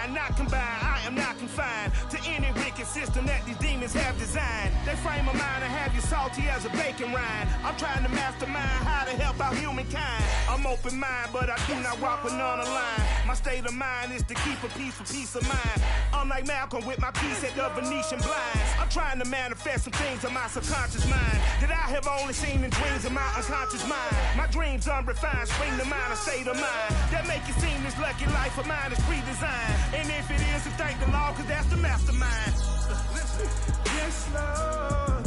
mind, not combined. I am not confined to any wicked system that these demons have designed. They frame a mind and have you salty as a bacon rind. I'm trying to mastermind how to help out humankind. I'm open mind, but I do not walk with none aligned. My state of mind is to keep a peace for peace of mind. Unlike Malcolm with my piece at the Venetian blinds, I'm trying to manifest some things in my subconscious mind that I have only seen in dreams of my unconscious mind. My dreams unrefined, spring to mind, a state of mind that make it seem this lucky life of mine is pre-designed. And if it is, then thank the Lord, cause that's the mastermind. Yes, Lord.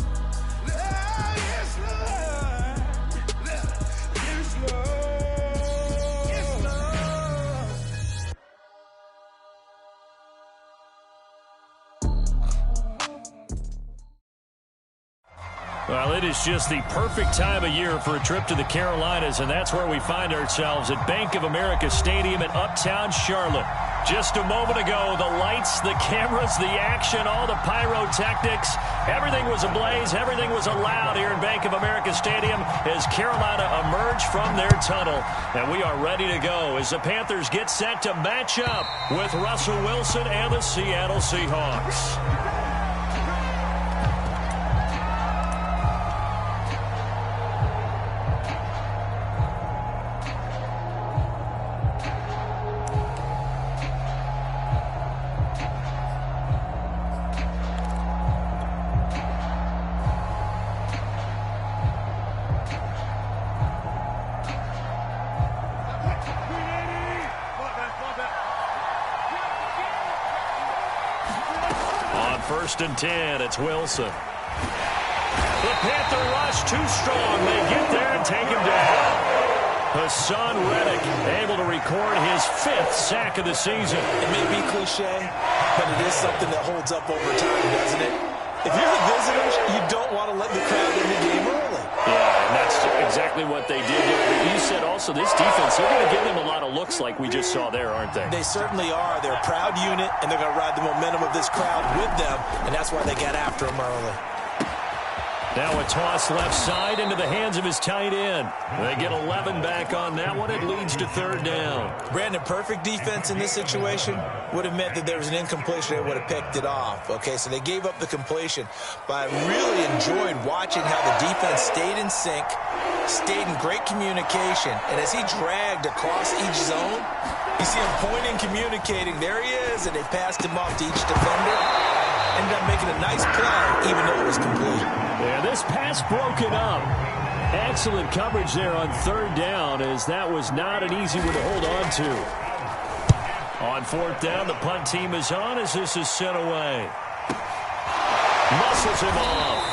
Yes, Lord. Yes, Lord. Well, it is just the perfect time of year for a trip to the Carolinas, and that's where we find ourselves at Bank of America Stadium in Uptown Charlotte. Just a moment ago, the lights, the cameras, the action, all the pyrotechnics, everything was ablaze, everything was allowed here in Bank of America Stadium as Carolina emerged from their tunnel. And we are ready to go as the Panthers get set to match up with Russell Wilson and the Seattle Seahawks. First and 10, it's Wilson. The Panther rush too strong. They get there and take him down. Hassan Reddick able to record his 5th sack of the season. It may be cliche, but it is something that holds up over time, doesn't it? If you're the visitors, you don't want to let the crowd in the game early. Yeah, and that's exactly what they did there. But you said also this defense, they're going to give them a lot of looks like we just saw there, aren't they? They certainly are. They're a proud unit, and they're going to ride the momentum of this crowd with them, and that's why they got after them early. Now a toss left side into the hands of his tight end. They get 11 back on that one. It leads to 3rd down. Brandon, perfect defense in this situation would have meant that there was an incompletion. They would have picked it off. Okay, so they gave up the completion. But I really enjoyed watching how the defense stayed in sync, stayed in great communication. And as he dragged across each zone, you see him pointing, communicating. There he is, and they passed him off to each defender. Ended up making a nice play, even though it was complete. Yeah, this pass broken up. Excellent coverage there on 3rd down, as that was not an easy one to hold on to. On 4th down, the punt team is on as this is sent away. Muscles him off.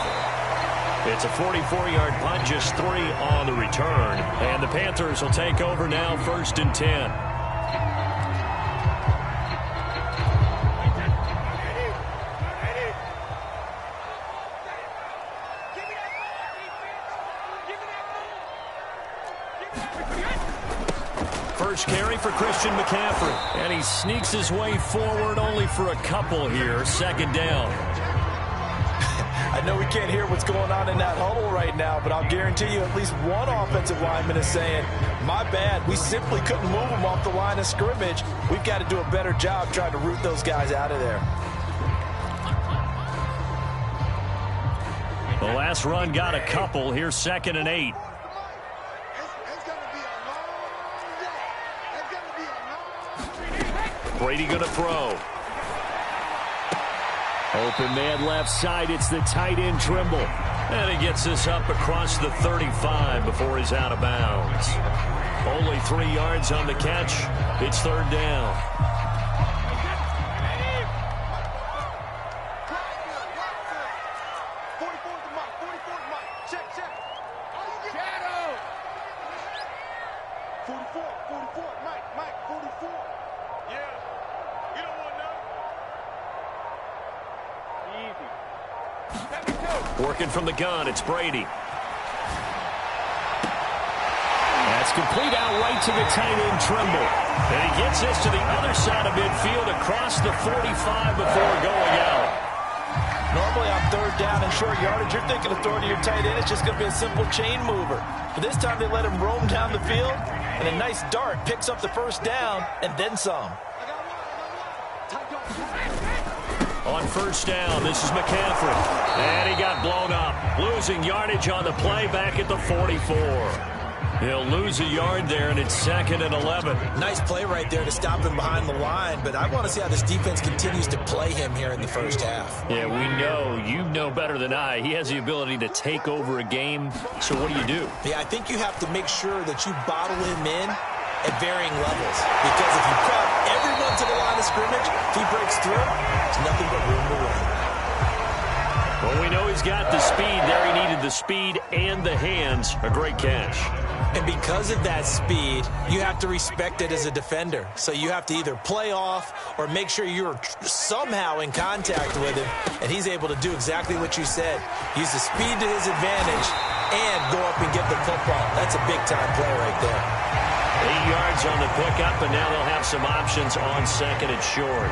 It's a 44-yard punt, just 3 on the return. And the Panthers will take over now, 1st and 10. First carry for Christian McCaffrey. And he sneaks his way forward only for a couple here. 2nd down. I know we can't hear what's going on in that huddle right now, but I'll guarantee you at least one offensive lineman is saying, my bad, we simply couldn't move them off the line of scrimmage. We've got to do a better job trying to root those guys out of there. The last run got a couple. Here's 2nd and 8. Brady going to throw. Open man left side. It's the tight end Trimble. And he gets this up across the 35 before he's out of bounds. Only 3 yards on the catch. It's 3rd down. Working from the gun, it's Brady. That's complete out right to the tight end Trimble. And he gets this to the other side of midfield across the 45 before going out. Normally on 3rd down and short yardage, you're thinking of throwing to your tight end. It's just going to be a simple chain mover. But this time they let him roam down the field, and a nice dart picks up the 1st down and then some. On first down, this is McCaffrey. And he got blown up. Losing yardage on the play back at the 44. He'll lose a yard there, and it's 2nd and 11. Nice play right there to stop him behind the line, but I want to see how this defense continues to play him here in the first half. Yeah, we know. You know better than I. He has the ability to take over a game, so what do? Yeah, I think you have to make sure that you bottle him in at varying levels, because if you crowd everyone to the line of scrimmage, if he breaks through, there's nothing but room to run. Well, we know he's got the speed there. He needed the speed and the hands. A great catch. And because of that speed, you have to respect it as a defender. So you have to either play off or make sure you're somehow in contact with him, and he's able to do exactly what you said. Use the speed to his advantage and go up and get the football. That's a big-time play right there. 8 yards on the pickup, and now they'll have some options on 2nd and short.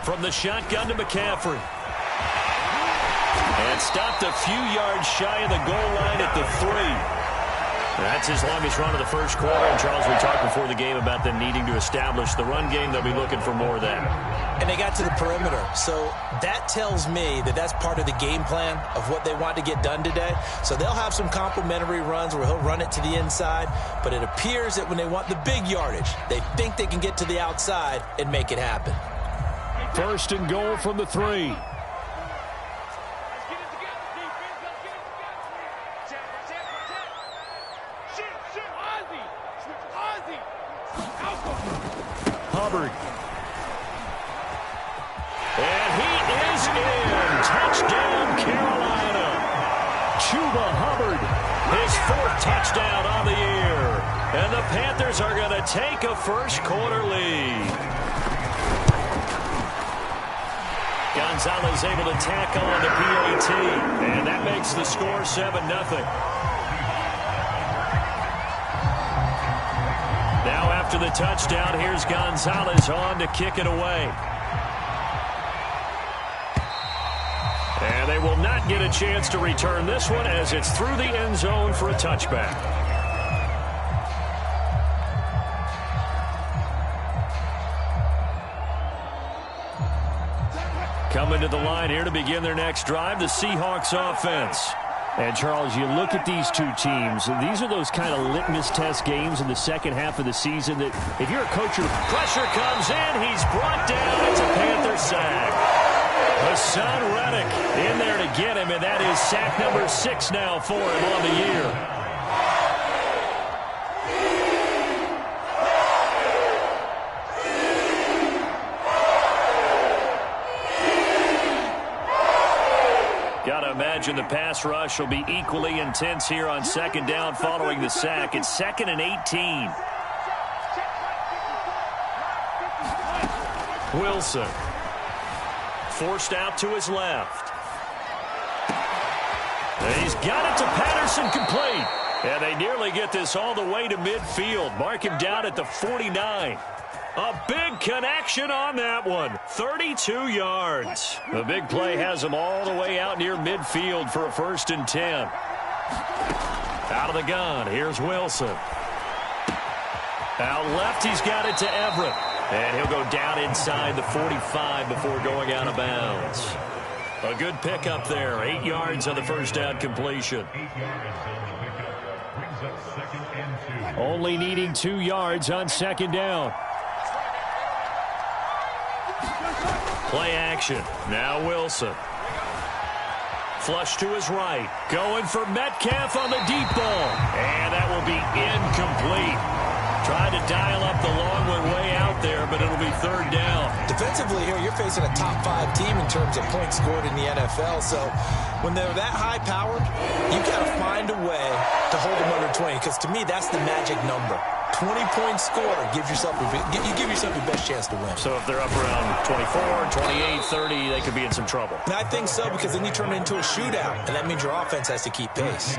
From the shotgun to McCaffrey. And stopped a few yards shy of the goal line at the 3. That's his longest run of the first quarter. And, Charles, we talked before the game about them needing to establish the run game. They'll be looking for more of that. And they got to the perimeter. So that tells me that that's part of the game plan of what they want to get done today. So they'll have some complementary runs where he'll run it to the inside. But it appears that when they want the big yardage, they think they can get to the outside and make it happen. 1st and goal from the 3. Hubbard. And he is in. Touchdown, Carolina. Chuba Hubbard, his 4th touchdown on the year. And the Panthers are going to take a first quarter lead. Gonzalez able to tack on the PAT, and that makes the score 7-0. Now after the touchdown, here's Gonzalez on to kick it away. And they will not get a chance to return this one as it's through the end zone for a touchback. Coming to the line here to begin their next drive, the Seahawks offense. And, Charles, you look at these two teams, and these are those kind of litmus test games in the second half of the season that if you're a coach, pressure comes in, he's brought down. It's a Panther sack. Hassan Reddick in there to get him, and that is sack number 6 now for him on the year. Imagine the pass rush will be equally intense here on 2nd down following the sack. It's 2nd and 18. Wilson forced out to his left. And he's got it to Patterson, complete. And they nearly get this all the way to midfield. Mark him down at the 49. A big connection on that one. 32 yards. The big play has him all the way out near midfield for a 1st and 10. Out of the gun, here's Wilson. Out left, he's got it to Everett. And he'll go down inside the 45 before going out of bounds. A good pickup there. 8 yards on the first down completion. Only needing 2 yards on 2nd down. Play action. Now Wilson. Flush to his right. Going for Metcalf on the deep ball. And that will be incomplete. Trying to dial up the long one way out there, but it'll be 3rd down. Defensively here, you're facing a top 5 team in terms of points scored in the NFL. So when they're that high-powered, you've got to find a way to hold them under 20. Because to me, that's the magic number. 20-point score gives yourself you give yourself your best chance to win. So if they're up around 24, 28, 30, they could be in some trouble. And I think so, because then you turn it into a shootout, and that means your offense has to keep pace.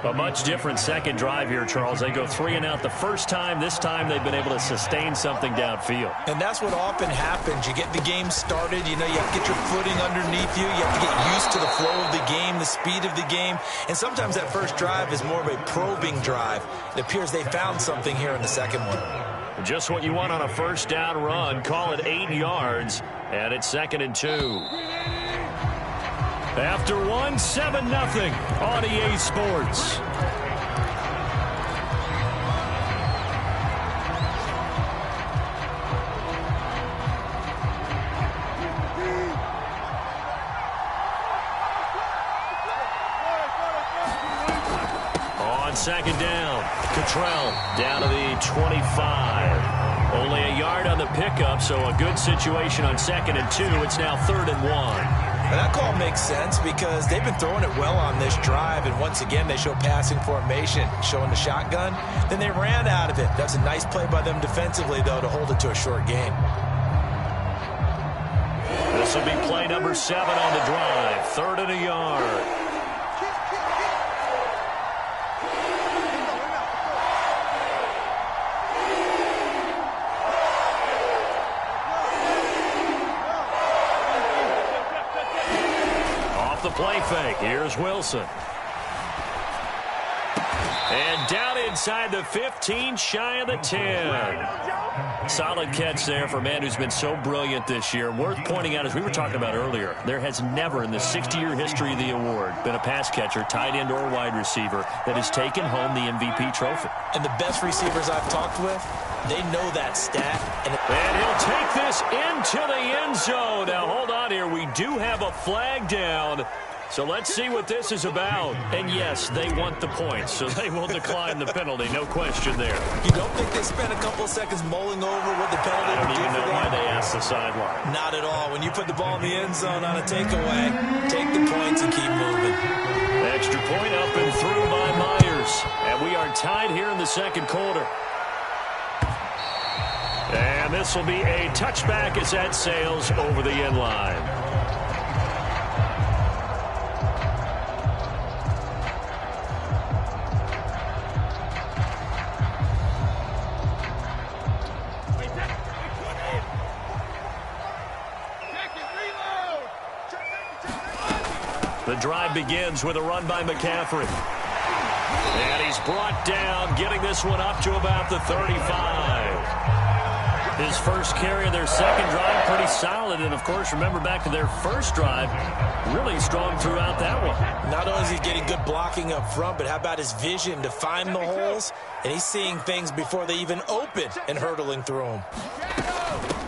A much different second drive here, Charles. They go 3 and out the first time. This time they've been able to sustain something downfield. And that's what often happens. You get the game started. You know, you have to get your footing underneath you. You have to get used to the flow of the game, the speed of the game. And sometimes that first drive is more of a probing drive. It appears they found something here in the second one. Just what you want on a first down run. Call it 8 yards. And it's 2nd and 2. After 1, 7-0 on EA Sports. On 2nd down, Cottrell down to the 25. Only a yard on the pickup, so a good situation on 2nd and 2. It's now 3rd and 1. And that call makes sense because they've been throwing it well on this drive, and once again they show passing formation, showing the shotgun. Then they ran out of it. That's a nice play by them defensively, though, to hold it to a short game. This will be play number 7 on the drive. 3rd and a yard. The play fake. Here's Wilson. And down inside the 15, shy of the 10. Solid catch there for a man who's been so brilliant this year. Worth pointing out, as we were talking about earlier, there has never in the 60-year history of the award been a pass catcher, tight end, or wide receiver that has taken home the MVP trophy. And the best receivers I've talked with, they know that stat. And he'll take this into the end zone. Now, hold on here. We do have a flag down. So let's see what this is about. And, yes, they want the points, so they will decline the penalty. No question there. You don't think they spent a couple of seconds mulling over what the penalty would do? I don't even know why they asked the sideline. Not at all. When you put the ball in the end zone on a takeaway, take the points and keep moving. Extra point up and through by Myers. And we are tied here in the second quarter. And this will be a touchback as that sails over the end line. The drive begins with a run by McCaffrey. And he's brought down, getting this one up to about the 35. His first carry of their second drive, pretty solid. And, of course, remember back to their first drive, really strong throughout that one. Not only is he getting good blocking up front, but how about his vision to find the holes? And he's seeing things before they even open and hurtling through them.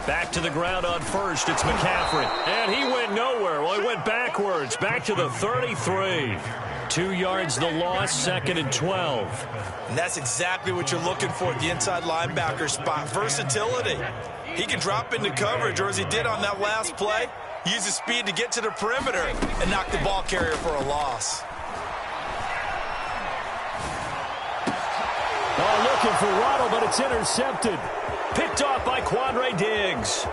Back to the ground on first, it's McCaffrey. And he went nowhere. Well, he went backwards, back to the 33. 2 yards the loss, 2nd and 12. And that's exactly what you're looking for at the inside linebacker spot. Versatility. He can drop into coverage, or as he did on that last play, use his speed to get to the perimeter and knock the ball carrier for a loss. Oh, looking for Waddle, but it's intercepted. Picked off by Quandre Diggs.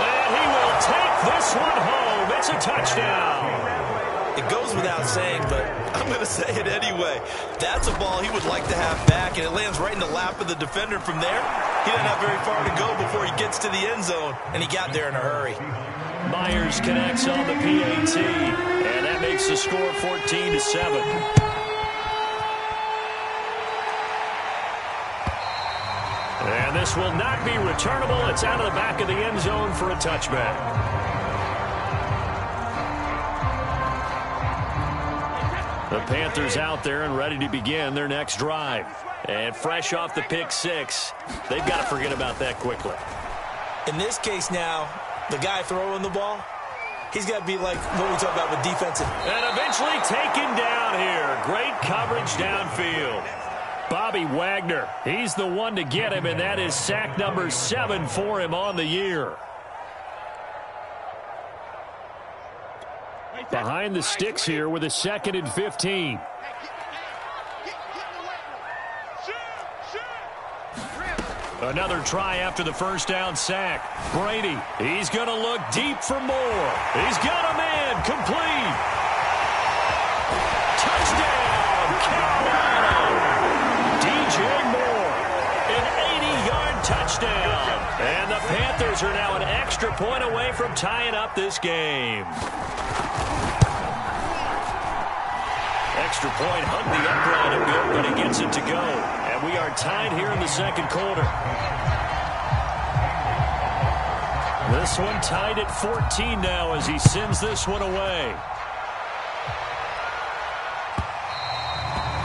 And he will take this one home. It's a touchdown. It goes without saying, but I'm going to say it anyway. That's a ball he would like to have back, and it lands right in the lap of the defender from there. He doesn't have very far to go before he gets to the end zone, and he got there in a hurry. Myers connects on the PAT, and that makes the score 14-7. And this will not be returnable. It's out of the back of the end zone for a touchback. The Panthers out there and ready to begin their next drive. And fresh off the pick six, they've got to forget about that quickly. In this case now, the guy throwing the ball, he's got to be like what we talk about with defensive. And eventually taken down here. Great coverage downfield. Bobby Wagner, he's the one to get him, and that is sack number 7 for him on the year. Behind the sticks here with a 2nd and 15. Another try after the first down sack. Brady, he's going to look deep for more. He's got a man complete. Touchdown. touchdown. And the Panthers are now an extra point away from tying up this game. Extra point hung the upright a bit, but he gets it to go. And we are tied here in the second quarter. This one tied at 14 now as he sends this one away.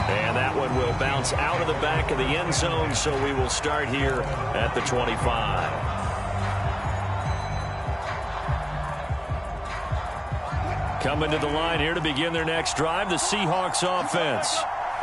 And that one will bounce out of the back of the end zone, so we will start here at the 25. Coming to the line here to begin their next drive, the Seahawks offense.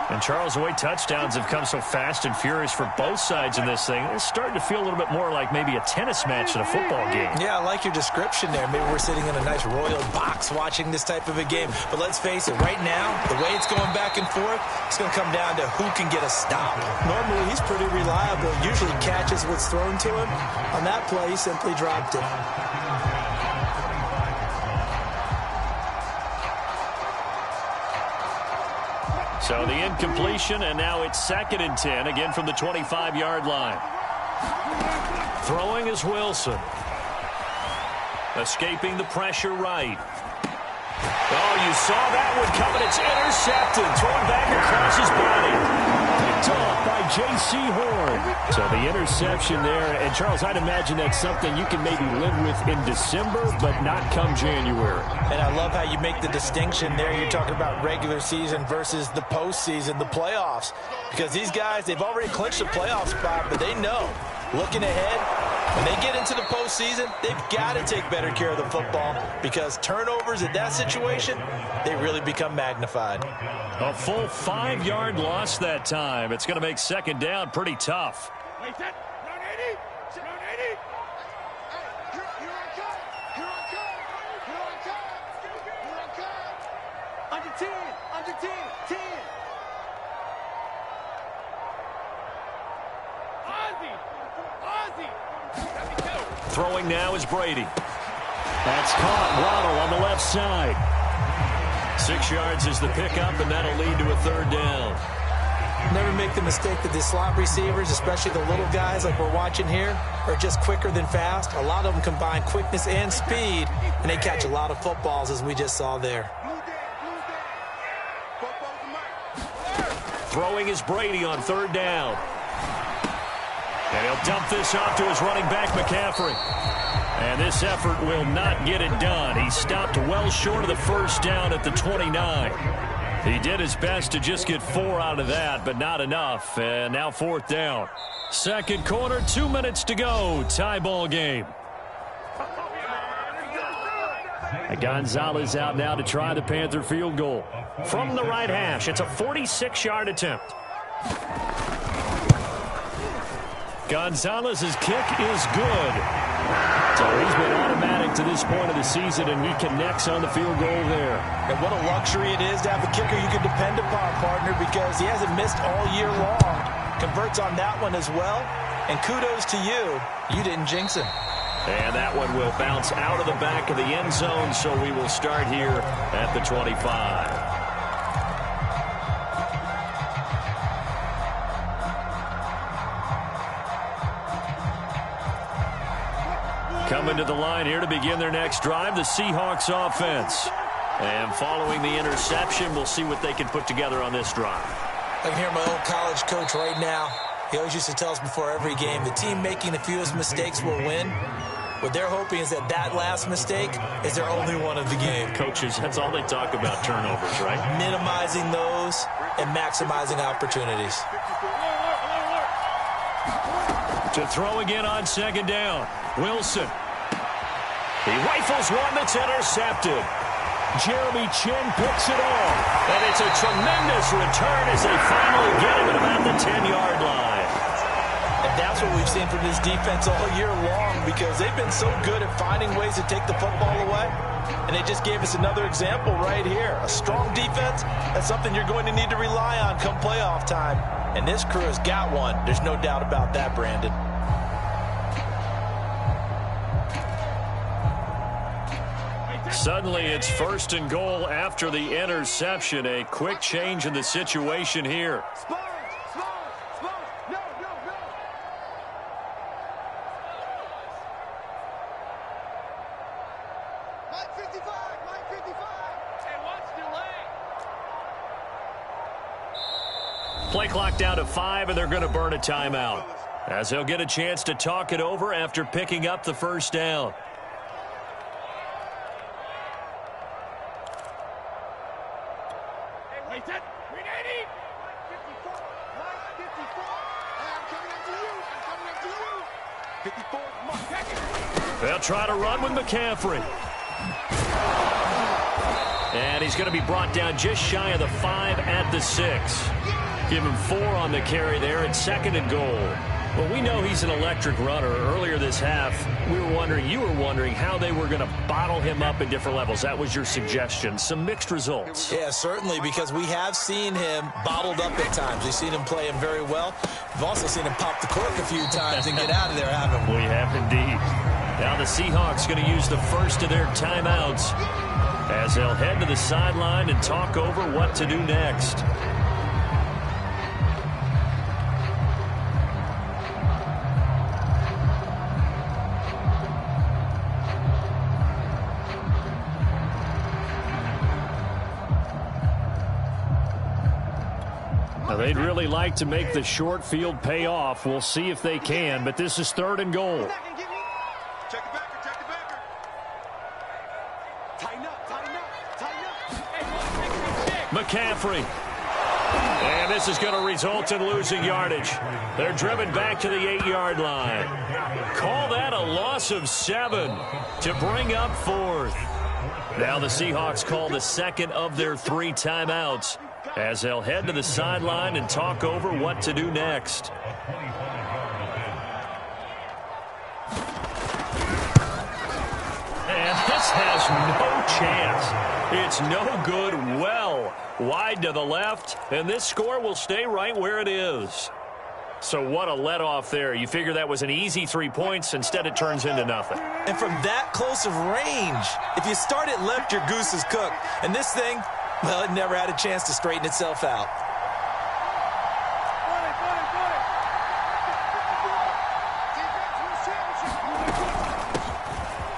And, Charles, the way touchdowns have come so fast and furious for both sides in this thing, it's starting to feel a little bit more like maybe a tennis match in a football game. Yeah, I like your description there. Maybe we're sitting in a nice royal box watching this type of a game. But let's face it, right now, the way it's going back and forth, it's going to come down to who can get a stop. Normally, he's pretty reliable. Usually catches what's thrown to him. On that play, he simply dropped it. So the incompletion, and now it's 2nd and 10, again from the 25-yard line. Throwing is Wilson. Escaping the pressure right. Oh, you saw that one coming. It's intercepted. Thrown back across his body. Picked off by J.C. Horn. So the interception there. And, Charles, I'd imagine that's something you can maybe live with in December, but not come January. And I love how you make the distinction there. You're talking about regular season versus the postseason, the playoffs. Because these guys, they've already clinched the playoff spot, but they know, looking ahead, when they get into the postseason, they've got to take better care of the football because turnovers in that situation, they really become magnified. A full 5-yard loss that time. It's going to make 2nd down pretty tough. Throwing now is Brady. That's caught. Waddle on the left side. 6 yards is the pickup, and that'll lead to a 3rd down. Never make the mistake that the slot receivers, especially the little guys like we're watching here, are just quicker than fast. A lot of them combine quickness and speed, and they catch a lot of footballs, as we just saw there. Throwing is Brady on 3rd down. And he'll dump this off to his running back, McCaffrey. And this effort will not get it done. He stopped well short of the 1st down at the 29. He did his best to just get 4 out of that, but not enough. And now 4th down. Second quarter, 2 minutes to go. Tie ball game. Gonzalez out now to try the Panther field goal. From the right hash, it's a 46-yard attempt. Gonzalez's kick is good. So he's been automatic to this point of the season, and he connects on the field goal there. And what a luxury it is to have a kicker you can depend upon, partner, because he hasn't missed all year long. Converts on that one as well. And kudos to you. You didn't jinx him. And that one will bounce out of the back of the end zone, so we will start here at the 25. Coming to the line here to begin their next drive, the Seahawks offense. And following the interception, we'll see what they can put together on this drive. I can hear my old college coach right now. He always used to tell us before every game, the team making the fewest mistakes will win. What they're hoping is that that last mistake is their only one of the game. Coaches, that's all they talk about, turnovers, right? Minimizing those and maximizing opportunities. To throw again on 2nd down, Wilson. He rifles one that's intercepted. Jeremy Chinn picks it off. And it's a tremendous return as they finally get him at about the 10-yard line. And that's what we've seen from this defense all year long because they've been so good at finding ways to take the football away. And they just gave us another example right here. A strong defense, that's something you're going to need to rely on come playoff time. And this crew has got one. There's no doubt about that, Brandon. Suddenly, it's 1st and goal after the interception. A quick change in the situation here. Play clock down to 5, and they're going to burn a timeout, as they'll get a chance to talk it over after picking up the first down. They'll try to run with McCaffrey. And he's going to be brought down just shy of the 5 at the 6. Give him 4 on the carry there at 2nd and goal. Well, we know he's an electric runner. Earlier this half, you were wondering how they were going to bottle him up at different levels. That was your suggestion. Some mixed results. Yeah, certainly, because we have seen him bottled up at times. We've seen him play him very well. We've also seen him pop the cork a few times and get out of there, haven't we? We have indeed. Now the Seahawks going to use the first of their timeouts as they'll head to the sideline and talk over what to do next. Now they'd really like to make the short field pay off. We'll see if they can, but this is 3rd and goal. McCaffrey. And this is going to result in losing yardage. They're driven back to the 8-yard line. Call that a loss of 7 to bring up 4th. Now the Seahawks call the second of their 3 timeouts as they'll head to the sideline and talk over what to do next. And this has no chance. It's no good, well wide to the left, and this score will stay right where it is. So what a let-off there. You figure that was an easy 3 points. Instead, it turns into nothing. And from that close of range, if you start it left, your goose is cooked. And this thing, well, it never had a chance to straighten itself out.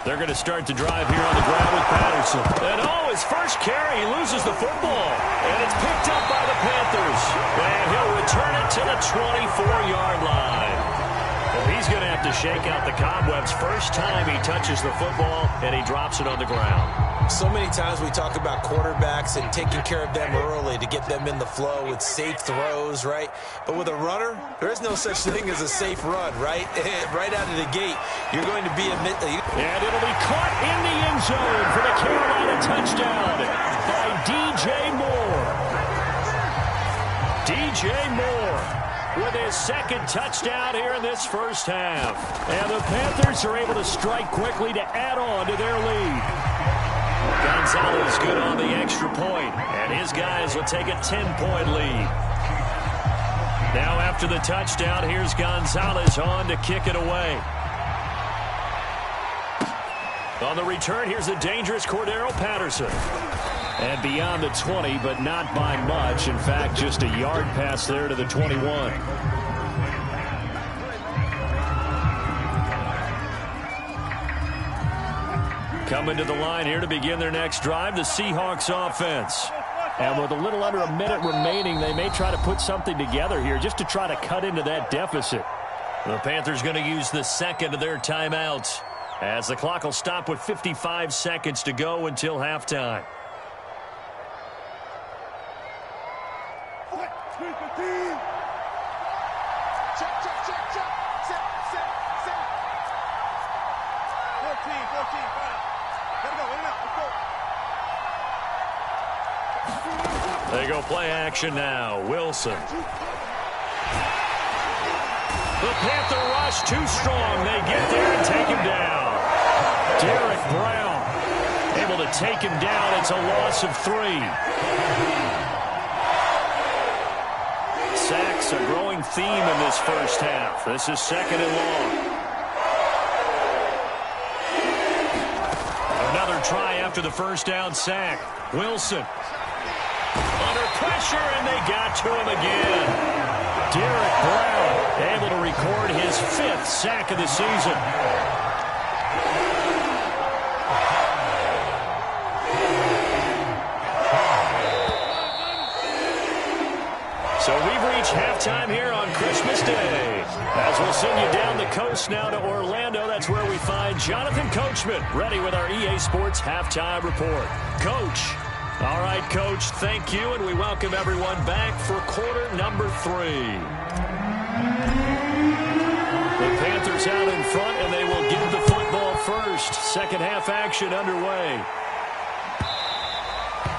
They're going to start to drive here on the ground with Patterson. And his first carry, he loses the football. And it's picked up by the Panthers. And he'll return it to the 24-yard line. Well, he's going to have to shake out the cobwebs first time he touches the football, and he drops it on the ground. So many times we talk about quarterbacks and taking care of them early to get them in the flow with safe throws, right? But with a runner, there is no such thing as a safe run, right? Right out of the gate, you're going to be and it'll be caught in the end zone for the Carolina touchdown by DJ Moore. DJ Moore with his second touchdown here in this first half. And the Panthers are able to strike quickly to add on to their lead. Gonzalez good on the extra point, and his guys will take a 10-point lead. Now after the touchdown, here's Gonzalez on to kick it away. On the return, here's the dangerous Cordero Patterson. And beyond the 20, but not by much. In fact, just a yard pass there to the 21. Coming to the line here to begin their next drive, the Seahawks offense. And with a little under a minute remaining, they may try to put something together here just to try to cut into that deficit. The Panthers going to use the second of their timeouts, as the clock will stop with 55 seconds to go until halftime. They go play action now. Wilson. The Panther rush too strong. They get there and take him down. Derek Brown able to take him down. It's a loss of 3. Sacks a growing theme in this first half. This is 2nd and long. Another try after the first down sack. Wilson. Under pressure, and they got to him again. Derek Brown able to record his 5th sack of the season. So we've reached Beach halftime here on Christmas Day. As we'll send you down the coast now to Orlando, that's where we find Jonathan Coachman ready with our EA Sports halftime report. Coach. All right, Coach, thank you, and we welcome everyone back for quarter number 3. The Panthers out in front, and they will get the football first. Second half action underway.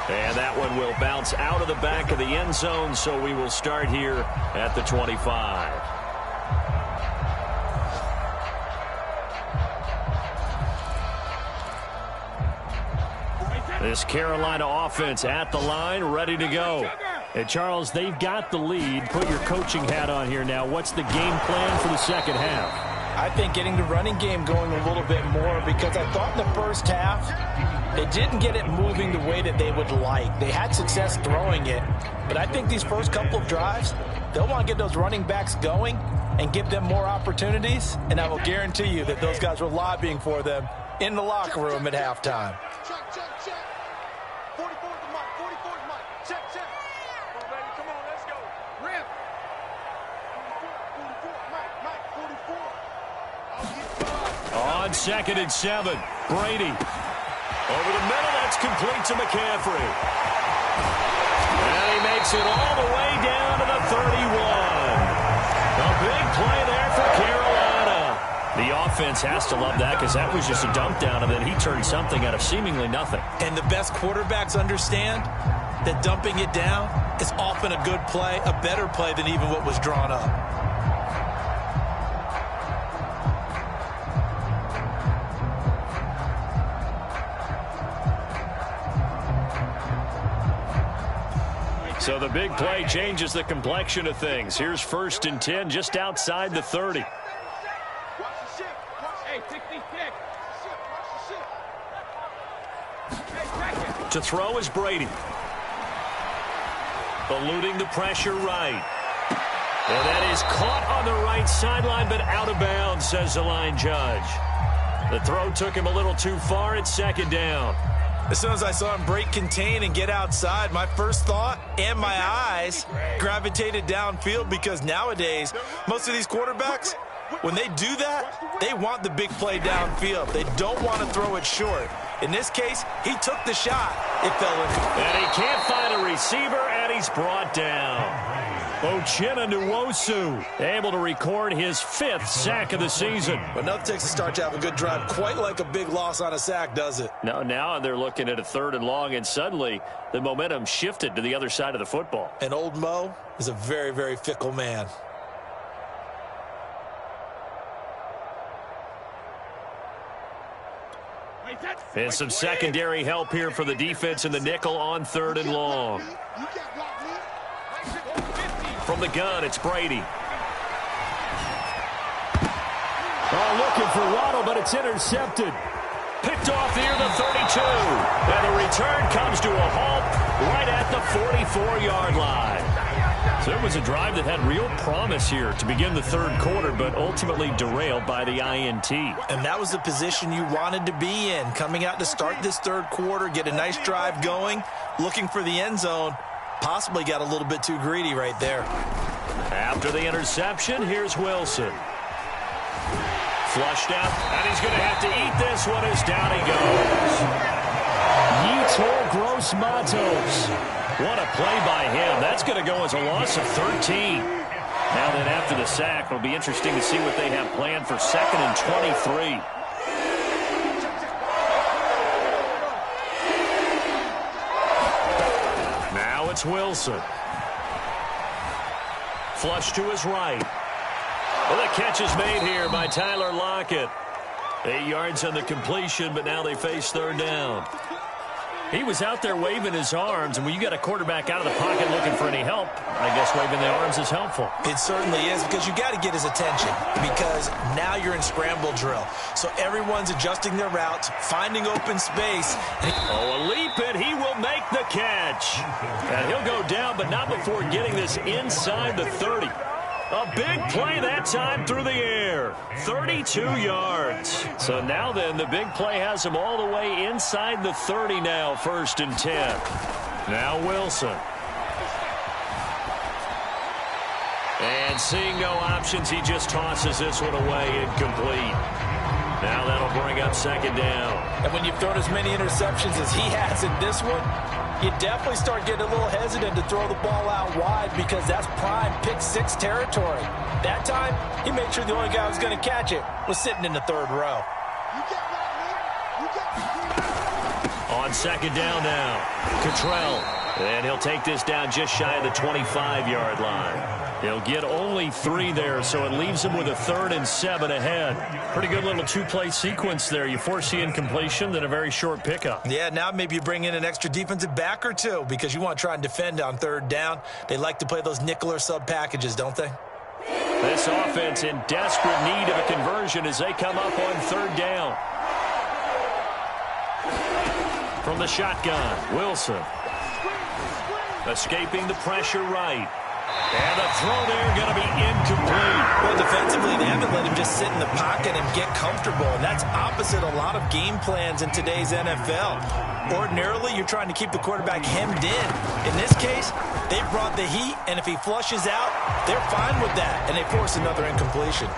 And that one will bounce out of the back of the end zone, so we will start here at the 25. This Carolina offense at the line, ready to go. And Charles, they've got the lead. Put your coaching hat on here now. What's the game plan for the second half? I think getting the running game going a little bit more, because I thought in the first half they didn't get it moving the way that they would like. They had success throwing it, but I think these first couple of drives, they'll want to get those running backs going and give them more opportunities, and I will guarantee you that those guys were lobbying for them in the locker room at halftime. Check, check, check. 44 is the mic. 44 is the mic. Check, check. Come on, baby. Come on, let's go. Rip. 44, 44. Mike, 44. I'll get five. On 2nd and 7, Brady. Over the middle, that's complete to McCaffrey. And he makes it all the way down to the 31. A big play there for Carolina. The offense has to love that, because that was just a dump down, and then he turned something out of seemingly nothing. And the best quarterbacks understand that dumping it down is often a good play, a better play than even what was drawn up. So the big play changes the complexion of things. Here's 1st and 10 just outside the 30. Watch the ship. Hey, tick these tick. Watch the ship. Hey, check it. To throw is Brady. Eluding the pressure right. And that is caught on the right sideline, but out of bounds, says the line judge. The throw took him a little too far. It's 2nd down. As soon as I saw him break contain and get outside, my first thought and my eyes gravitated downfield, because nowadays, most of these quarterbacks, when they do that, they want the big play downfield. They don't want to throw it short. In this case, he took the shot. It fell incomplete. And he can't find a receiver, and he's brought down. Uchenna Nwosu able to record his 5th sack of the season. But enough takes a start to have a good drive. Quite like a big loss on a sack, does it? No, now they're looking at a 3rd and long, and suddenly the momentum shifted to the other side of the football. And old Mo is a very, very fickle man. And some secondary help here for the defense in the nickel on 3rd and long. From the gun, it's Brady. Oh, looking for Waddle, but it's intercepted. Picked off near the 32. And the return comes to a halt right at the 44-yard line. So it was a drive that had real promise here to begin the 3rd quarter, but ultimately derailed by the INT. And that was the position you wanted to be in, coming out to start this 3rd quarter, get a nice drive going, looking for the end zone. Possibly got a little bit too greedy right there. After the interception, here's Wilson. Flushed out, and he's going to have to eat this one as down he goes. Yetur Gross-Matos. What a play by him. That's going to go as a loss of 13. Now then, after the sack, it'll be interesting to see what they have planned for 2nd and 23. Now it's Wilson. Flush to his right. Well, the catch is made here by Tyler Lockett. 8 yards on the completion, but now they face 3rd down. He was out there waving his arms, and when you got a quarterback out of the pocket looking for any help, I guess waving the arms is helpful. It certainly is, because you got to get his attention, because now you're in scramble drill. So everyone's adjusting their routes, finding open space. Oh, a leap, and he will make the catch. And he'll go down, but not before getting this inside the 30. A big play that time through the air. 32 yards. So now then, the big play has him all the way inside the 30 now, 1st and 10. Now Wilson. And seeing no options, he just tosses this one away, incomplete. Now that'll bring up second down. And when you've thrown as many interceptions as he has in this one, you definitely start getting a little hesitant to throw the ball out wide because that's prime pick six territory. That time, he made sure the only guy who was going to catch it was sitting in the third row. On second down now, Cottrell. And he'll take this down just shy of the 25-yard line. He'll get only 3 there, so it leaves him with a 3rd and 7 ahead. Pretty good little two-play sequence there. You force the incompletion, then a very short pickup. Yeah, now maybe you bring in an extra defensive back or two because you want to try and defend on 3rd down. They like to play those nickel or sub packages, don't they? This offense in desperate need of a conversion as they come up on 3rd down. From the shotgun, Wilson. Escaping the pressure right. And the throw there going to be incomplete. Well, defensively, they haven't let him just sit in the pocket and get comfortable. And that's opposite a lot of game plans in today's NFL. Ordinarily, you're trying to keep the quarterback hemmed in. In this case, they brought the heat, and if he flushes out, they're fine with that. And they force another incompletion.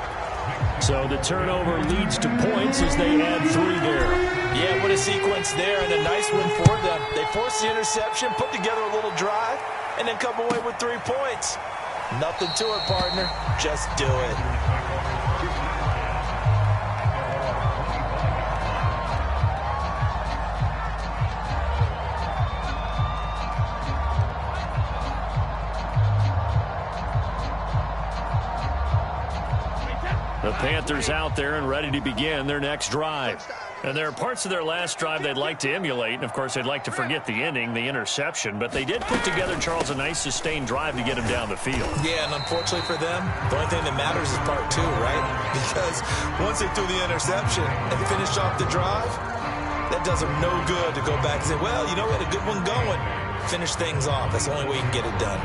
So the turnover leads to points as they add 3 there. Yeah, what a sequence there, and a nice one for them. They force the interception, put together a little drive, and then come away with 3 points. Nothing to it, partner. Just do it. The Panthers out there and ready to begin their next drive. And there are parts of their last drive they'd like to emulate. And, of course, they'd like to forget the ending, the interception. But they did put together, Charles, a nice sustained drive to get him down the field. Yeah, and unfortunately for them, the only thing that matters is part 2, right? Because once they threw the interception and finished off the drive, that does them no good to go back and say, well, you know, we had a good one going. Finish things off. That's the only way you can get it done.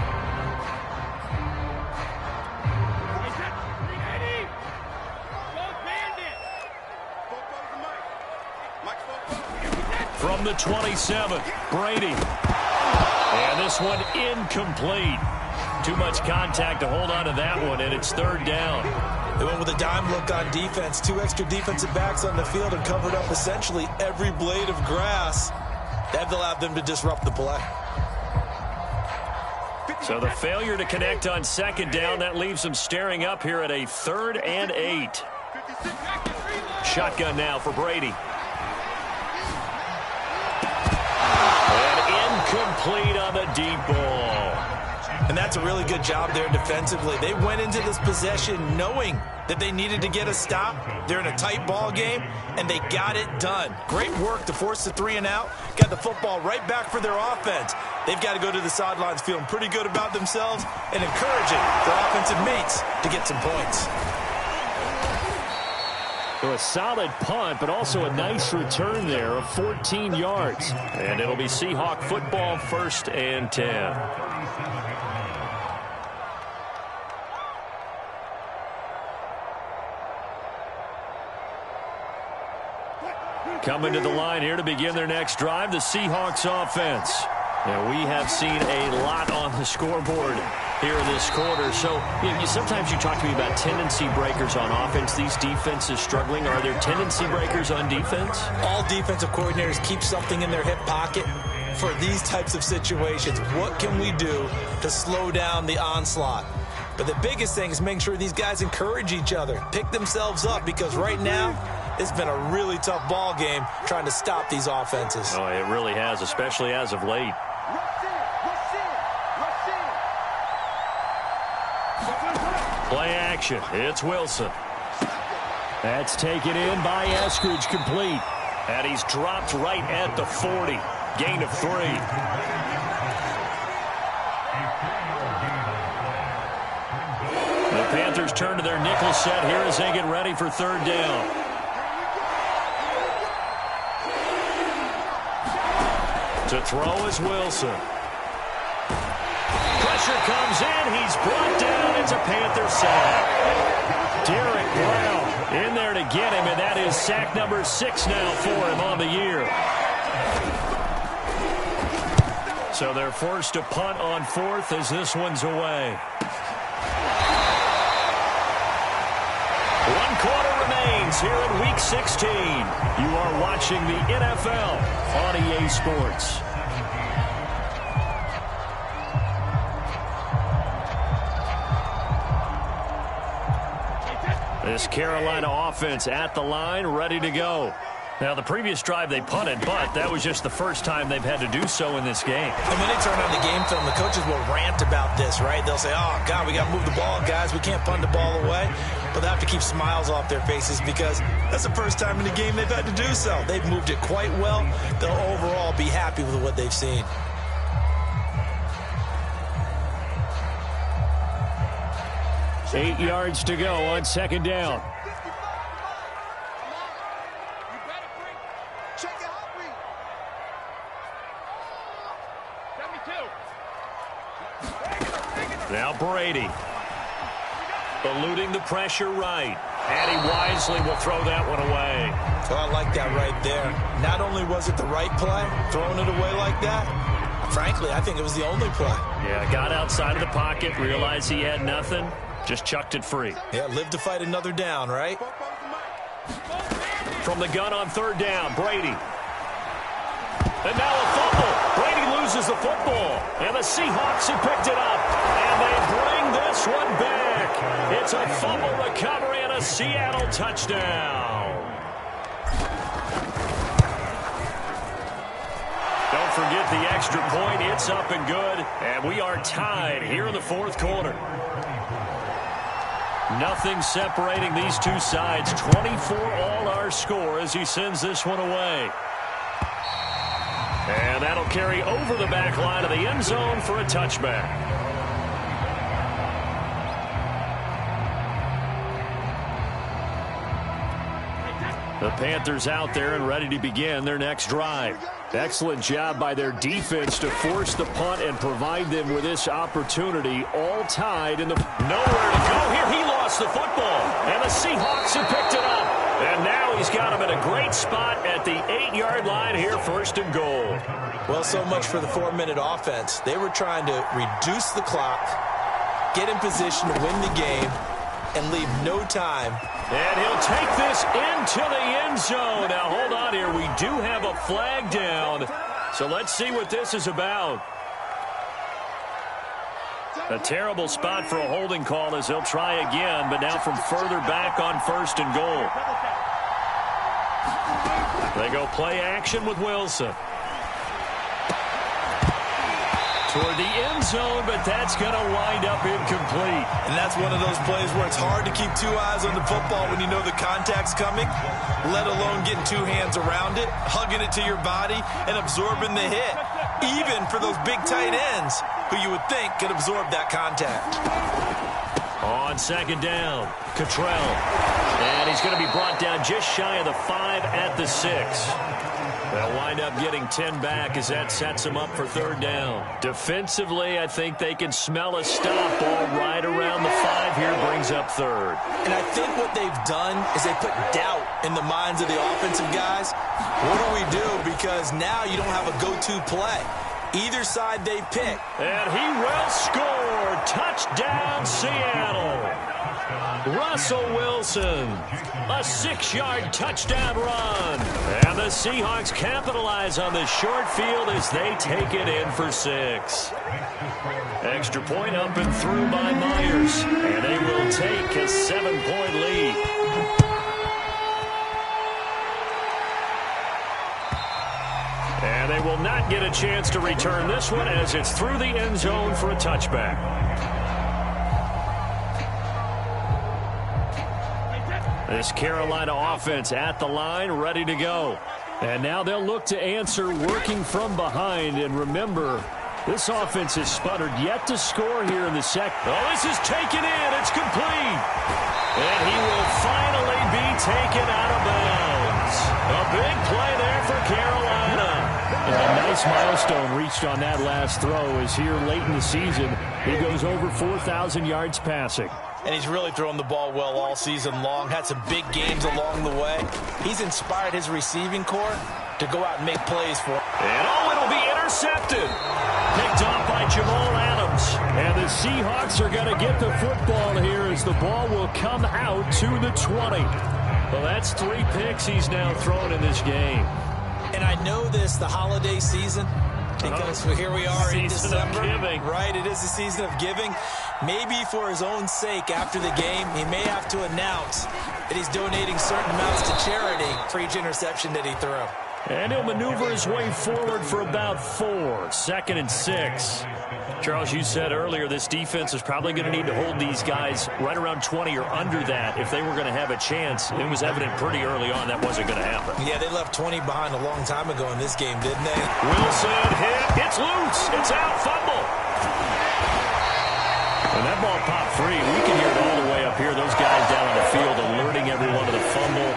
From the 27, Brady. And this one incomplete. Too much contact to hold on to that one, and it's 3rd down. They went with a dime look on defense. 2 extra defensive backs on the field and covered up essentially every blade of grass. That allowed them to disrupt the play. So the failure to connect on 2nd down, that leaves them staring up here at a 3rd and 8. Shotgun now for Brady. Complete on the deep ball. And that's a really good job there defensively. They went into this possession knowing that they needed to get a stop. They're in a tight ball game, and they got it done. Great work to force the 3 and out. Got the football right back for their offense. They've got to go to the sidelines feeling pretty good about themselves and encouraging their offensive mates to get some points. So a solid punt, but also a nice return there of 14 yards. And it'll be Seahawk football, 1st and 10. Coming to the line here to begin their next drive, the Seahawks offense. Now, we have seen a lot on the scoreboard here in this quarter. So, sometimes you talk to me about tendency breakers on offense. These defenses struggling. Are there tendency breakers on defense? All defensive coordinators keep something in their hip pocket for these types of situations. What can we do to slow down the onslaught? But the biggest thing is making sure these guys encourage each other, pick themselves up, because right now, it's been a really tough ball game trying to stop these offenses. Oh, it really has, especially as of late. Play action. It's Wilson. That's taken in by Eskridge, complete. And he's dropped right at the 40. Gain of 3. The Panthers turn to their nickel set here as they get ready for 3rd down. To throw is Wilson. Pressure comes in. He's brought down. It's a Panther sack. Derek Brown in there to get him, and that is sack number 6 now for him on the year. So they're forced to punt on 4th as this one's away. begins here in Week 16. You are watching the NFL on EA Sports. This Carolina offense at the line, ready to go. Now, the previous drive they punted, but that was just the first time they've had to do so in this game. And when they turn on the game film, the coaches will rant about this, right? They'll say, oh, God, we got to move the ball, guys. We can't punt the ball away. But they have to keep smiles off their faces because that's the first time in the game they've had to do so. They've moved it quite well. They'll overall be happy with what they've seen. Eight yards to go on second down. Now Brady. Eluding the pressure right. And he wisely will throw that one away. So I like that right there. Not only was it the right play, throwing it away like that, frankly, I think it was the only play. Yeah, got outside of the pocket, realized he had nothing, just chucked it free. Yeah, live to fight another down, right? From the gun on third down, Brady. And now a fumble. Brady loses the football. And the Seahawks have picked it up. And they bring this one back. It's a fumble recovery and a Seattle touchdown. Don't forget the extra point. It's up and good. And we are tied here in the fourth quarter. Nothing separating these two sides. 24 all our score as he sends this one away. And that'll carry over the back line of the end zone for a touchback. The Panthers out there and ready to begin their next drive. Excellent job by their defense to force the punt and provide them with this opportunity, all tied in the... Nowhere to go here. He lost the football, and the Seahawks have picked it up. And now he's got him in a great spot at the 8-yard line here, first and goal. Well, so much for the 4-minute offense. They were trying to reduce the clock, get in position to win the game, and leave no time. And he'll take this into the end zone. Now, hold on here. We do have a flag down. So let's see what this is about. A terrible spot for a holding call as they'll try again, but now from further back on first and goal. They go play action with Wilson. Toward the end zone, but that's going to wind up incomplete. And that's one of those plays where it's hard to keep two eyes on the football when you know the contact's coming, let alone getting two hands around it, hugging it to your body, and absorbing the hit. Even for those big tight ends who you would think could absorb that contact. On second down, Cottrell. And he's going to be brought down just shy of the 5 at the 6. They'll wind up getting 10 back as that sets them up for third down. Defensively, I think they can smell a stop ball right around the 5 here, brings up third. And I think what they've done is they put doubt in the minds of the offensive guys. What do we do? Because now you don't have a go-to play. Either side they pick. And he will score. Touchdown, Seattle. Russell Wilson, a 6-yard touchdown run. And the Seahawks capitalize on the short field as they take it in for 6. Extra point up and through by Myers. And they will take a 7-point lead. And they will not get a chance to return this one as it's through the end zone for a touchback. This Carolina offense at the line, ready to go. And now they'll look to answer working from behind. And remember, this offense has sputtered yet to score here in the second. Oh, this is taken in. It's complete. And he will finally be taken out of bounds. A big play there for Carolina. And a nice milestone reached on that last throw as here late in the season, he goes over 4,000 yards passing. And he's really thrown the ball well all season long. Had some big games along the way. He's inspired his receiving corps to go out and make plays for him. And it'll be intercepted. Picked off by Jamal Adams. And the Seahawks are going to get the football here as the ball will come out to the 20. Well, that's 3 picks he's now thrown in this game. And I know this, the holiday season, because here we are in December. Right, it is the season of giving. Maybe for his own sake, after the game, he may have to announce that he's donating certain amounts to charity for each interception that he threw. And he'll maneuver his way forward for about 4. 2nd and 6. Charles, you said earlier this defense is probably going to need to hold these guys right around 20 or under that if they were going to have a chance. It was evident pretty early on that wasn't going to happen. Yeah, they left 20 behind a long time ago in this game, didn't they? Wilson hit. It's loose. It's out. Fumble. And that ball popped free. We can hear it all the way up here. Those guys down on the field alerting everyone to the fumble.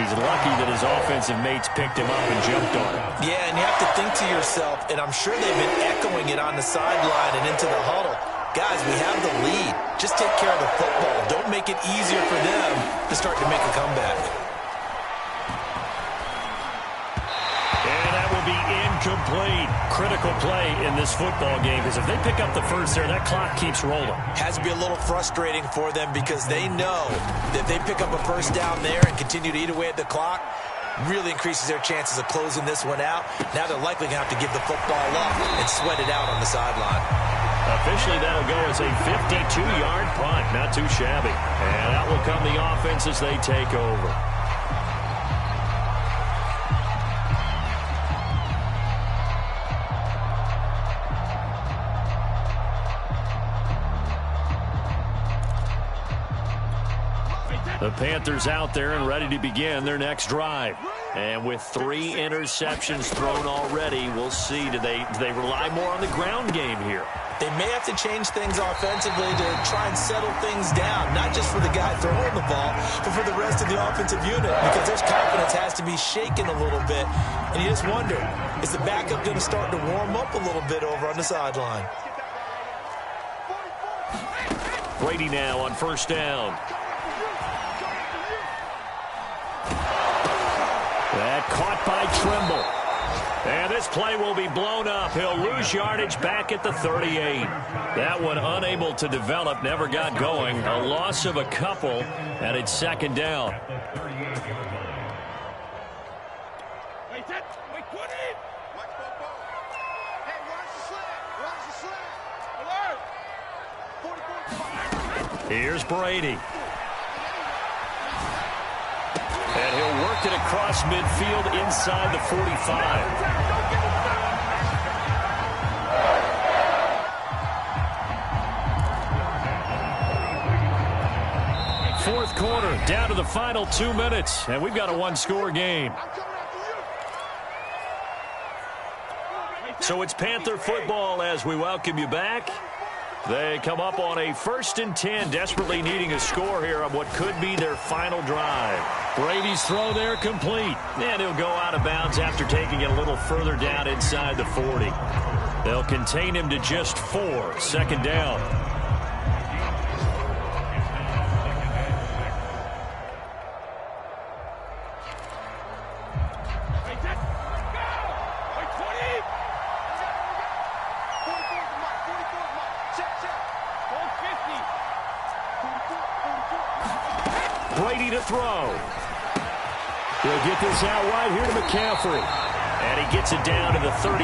He's lucky that his offensive mates picked him up and jumped on him. Yeah, and you have to think to yourself, and I'm sure they've been echoing it on the sideline and into the huddle. Guys, we have the lead. Just take care of the football. Don't make it easier for them to start to make a comeback. And that will be incomplete. Critical play in this football game, because if they pick up the first there, that clock keeps rolling. Has to be a little frustrating for them because they know that if they pick up a first down there and continue to eat away at the clock, really increases their chances of closing this one out. Now they're likely going to have to give the football up and sweat it out on the sideline. Officially, that'll go as a 52-yard punt. Not too shabby. And out will come the offense as they take over. The Panthers out there and ready to begin their next drive. And with 3 interceptions thrown already, we'll see. Do they rely more on the ground game here? They may have to change things offensively to try and settle things down, not just for the guy throwing the ball, but for the rest of the offensive unit, because their confidence has to be shaken a little bit. And you just wonder, is the backup going to start to warm up a little bit over on the sideline? Brady now on first down. That caught by Trimble. And this play will be blown up. He'll lose yardage back at the 38. That one unable to develop, never got going. A loss of a couple, and it's 2nd down. Here's Brady. And he'll work it across midfield inside the 45. Fourth quarter, down to the final 2 minutes, and we've got a 1-score game. So it's Panther football as we welcome you back. They come up on a 1st and 10, desperately needing a score here on what could be their final drive. Brady's throw there complete, and he'll go out of bounds after taking it a little further down inside the 40. They'll contain him to just 4, 2nd down. Brady to throw. He'll get this out wide here to McCaffrey. And he gets it down to the 32.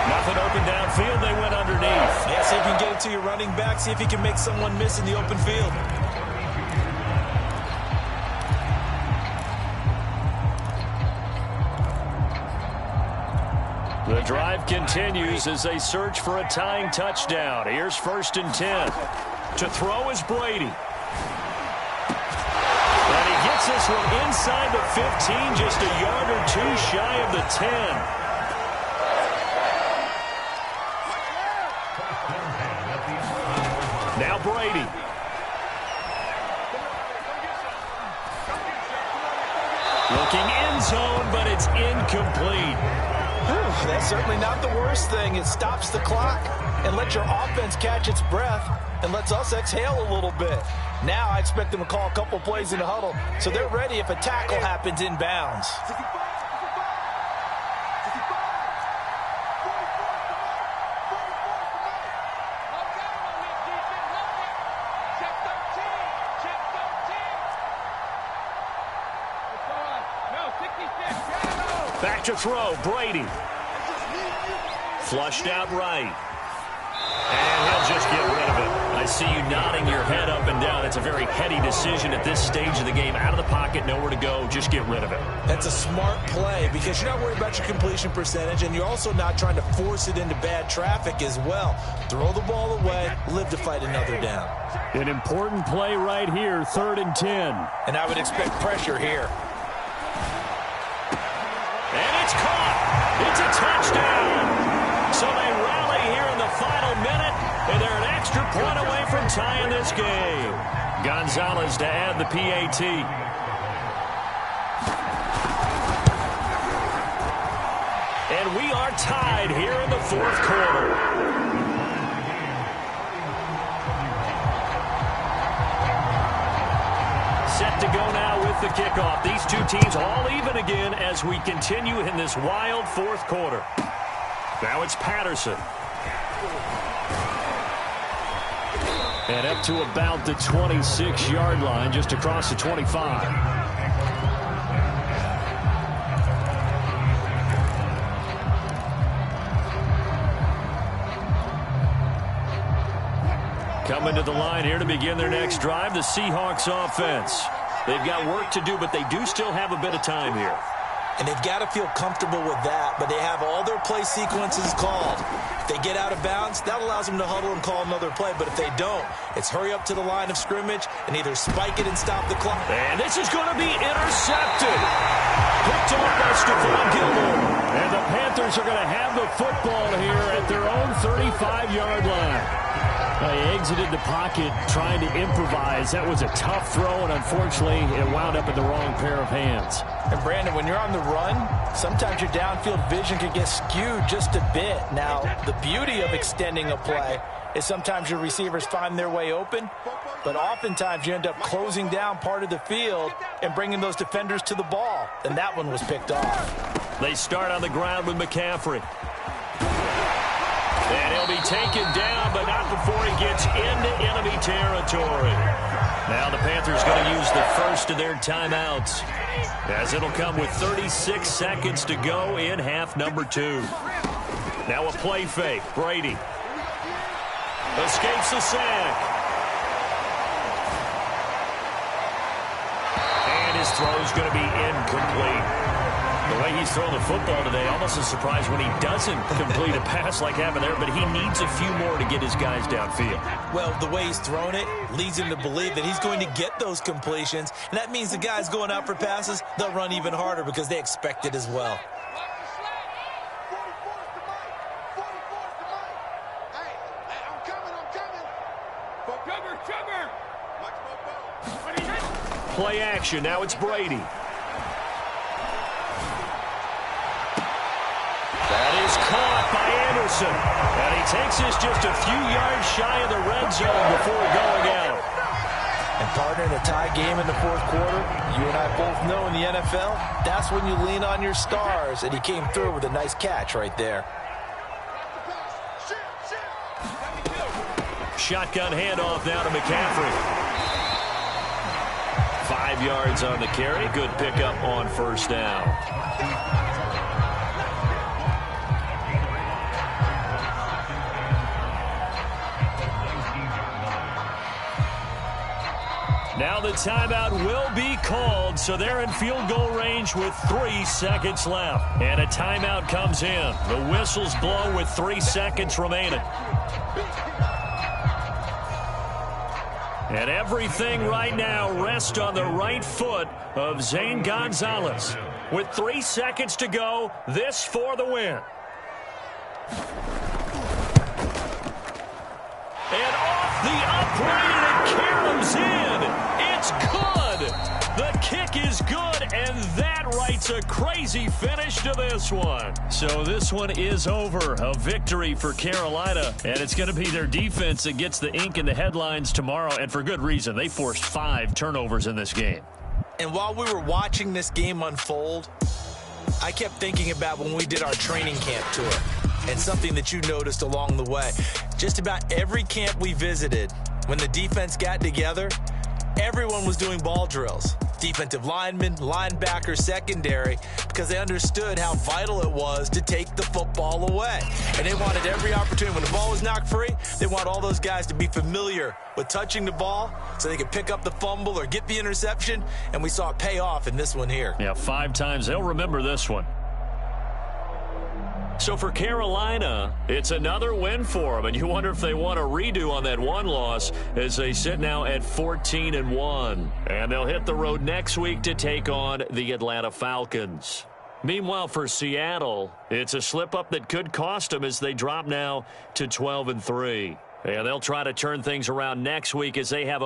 Nothing open downfield. They went underneath. Yeah, see if you can get it to your running back. See if he can make someone miss in the open field. The drive continues as they search for a tying touchdown. Here's 1st and 10. To throw is Brady. And he gets this one inside the 15, just a yard or 2 shy of the 10. Now Brady. Looking end zone, but it's incomplete. That's certainly not the worst thing. It stops the clock and lets your offense catch its breath and lets us exhale a little bit. Now I expect them to call a couple plays in the huddle so they're ready if a tackle happens inbounds. Back to throw, Brady. Flushed out right. And he'll just get rid of it. I see you nodding your head up and down. It's a very heady decision at this stage of the game. Out of the pocket, nowhere to go. Just get rid of it. That's a smart play because you're not worried about your completion percentage, and you're also not trying to force it into bad traffic as well. Throw the ball away, live to fight another down. An important play right here, 3rd and 10. And I would expect pressure here. And it's caught. It's a touchdown. So they rally here in the final minute, and they're an extra point away from tying this game. Gonzalez to add the PAT. And we are tied here in the 4th quarter. Set to go now with the kickoff. These two teams all even again as we continue in this wild 4th quarter. Now it's Patterson. And up to about the 26-yard line, just across the 25. Coming to the line here to begin their next drive, the Seahawks offense. They've got work to do, but they do still have a bit of time here. And they've got to feel comfortable with that, but they have all their play sequences called. If they get out of bounds, that allows them to huddle and call another play. But if they don't, it's hurry up to the line of scrimmage and either spike it and stop the clock. And this is going to be intercepted. Picked off by Stephon Gilmore. And the Panthers are going to have the football here at their own 35-yard line. They exited the pocket trying to improvise. That was a tough throw, and unfortunately, it wound up in the wrong pair of hands. And, Brandon, when you're on the run, sometimes your downfield vision can get skewed just a bit. Now, the beauty of extending a play is sometimes your receivers find their way open, but oftentimes you end up closing down part of the field and bringing those defenders to the ball, and that one was picked off. They start on the ground with McCaffrey. And he'll be taken down, but not before he gets into enemy territory. Now the Panthers going to use the first of their timeouts, as it'll come with 36 seconds to go in half number 2. Now a play fake. Brady escapes the sack. And his throw's going to be incomplete. The way he's thrown the football today, almost a surprise when he doesn't complete a pass like happened there, but he needs a few more to get his guys downfield. Well, the way he's thrown it leads him to believe that he's going to get those completions, and that means the guys going out for passes, they'll run even harder because they expect it as well. Play action, now it's Brady. That is caught by Anderson. And he takes this just a few yards shy of the red zone before going out. And partner, in a tie game in the 4th quarter, you and I both know in the NFL, that's when you lean on your stars. And he came through with a nice catch right there. Shotgun handoff now to McCaffrey. 5 yards on the carry. Good pickup on first down. Now the timeout will be called, so they're in field goal range with 3 seconds left. And a timeout comes in. The whistle's blown with 3 seconds remaining. And everything right now rests on the right foot of Zane Gonzalez. With 3 seconds to go, this for the win. And off the upright, and it caroms in. It's good. The kick is good, and that writes a crazy finish to this one. So this one is over. A victory for Carolina, and it's going to be their defense that gets the ink in the headlines tomorrow, and for good reason. They forced 5 turnovers in this game. And while we were watching this game unfold, I kept thinking about when we did our training camp tour, and something that you noticed along the way. Just about every camp we visited, when the defense got together, everyone was doing ball drills. defensive linemen, linebackers, secondary, because they understood how vital it was to take the football away. And they wanted every opportunity. When the ball was knocked free, they want all those guys to be familiar with touching the ball so they could pick up the fumble or get the interception, and we saw it pay off in this one here. Yeah, 5 times. They'll remember this one. So for Carolina, it's another win for them, and you wonder if they want a redo on that one loss as they sit now at 14-1. And they'll hit the road next week to take on the Atlanta Falcons. Meanwhile, for Seattle, it's a slip-up that could cost them as they drop now to 12-3. And they'll try to turn things around next week as they have a